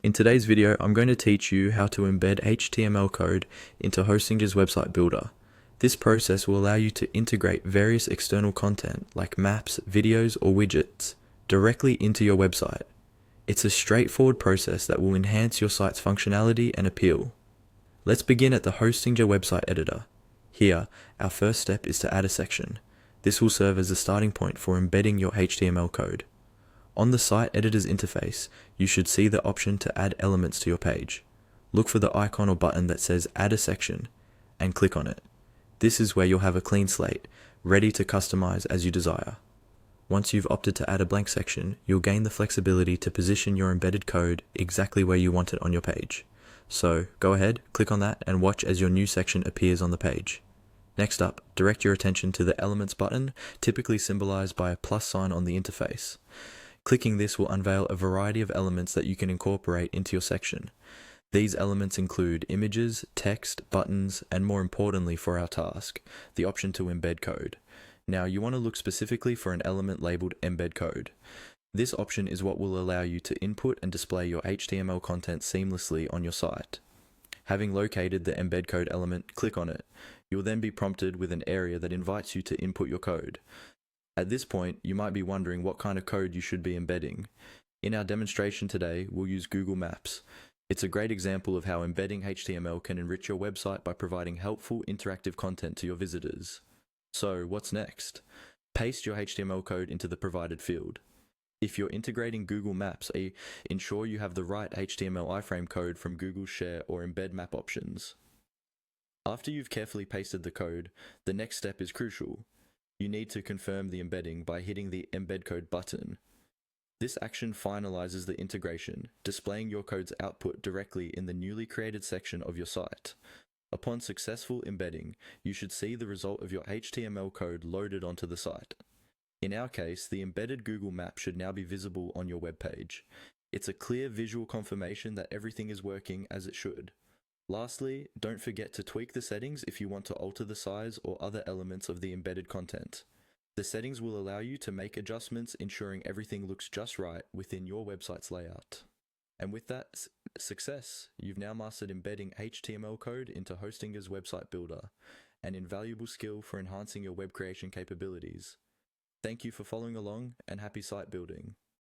In today's video, I'm going to teach you how to embed HTML code into Hostinger's website builder. This process will allow you to integrate various external content like maps, videos, or widgets directly into your website. It's a straightforward process that will enhance your site's functionality and appeal. Let's begin at the Hostinger website editor. Here, our first step is to add a section. This will serve as a starting point for embedding your HTML code. On the site editor's interface, you should see the option to add elements to your page. Look for the icon or button that says Add a Section and click on it. This is where you'll have a clean slate, ready to customize as you desire. Once you've opted to add a blank section, you'll gain the flexibility to position your embedded code exactly where you want it on your page. So go ahead, click on that, and watch as your new section appears on the page. Next up, direct your attention to the Elements button, typically symbolized by a plus sign on the interface. Clicking this will unveil a variety of elements that you can incorporate into your section. These elements include images, text, buttons, and more importantly for our task, the option to embed code. Now you want to look specifically for an element labeled Embed Code. This option is what will allow you to input and display your HTML content seamlessly on your site. Having located the Embed Code element, click on it. You'll then be prompted with an area that invites you to input your code. At this point, you might be wondering what kind of code you should be embedding. In our demonstration today, we'll use Google Maps. It's a great example of how embedding HTML can enrich your website by providing helpful interactive content to your visitors. So, what's next? Paste your HTML code into the provided field. If you're integrating Google Maps, ensure you have the right HTML iframe code from Google Share or Embed Map options. After you've carefully pasted the code, the next step is crucial. You need to confirm the embedding by hitting the Embed Code button. This action finalizes the integration, displaying your code's output directly in the newly created section of your site. Upon successful embedding, you should see the result of your HTML code loaded onto the site. In our case, the embedded Google Map should now be visible on your web page. It's a clear visual confirmation that everything is working as it should. Lastly, don't forget to tweak the settings if you want to alter the size or other elements of the embedded content. The settings will allow you to make adjustments, ensuring everything looks just right within your website's layout. And with that success, you've now mastered embedding HTML code into Hostinger's website builder, an invaluable skill for enhancing your web creation capabilities. Thank you for following along, and happy site building.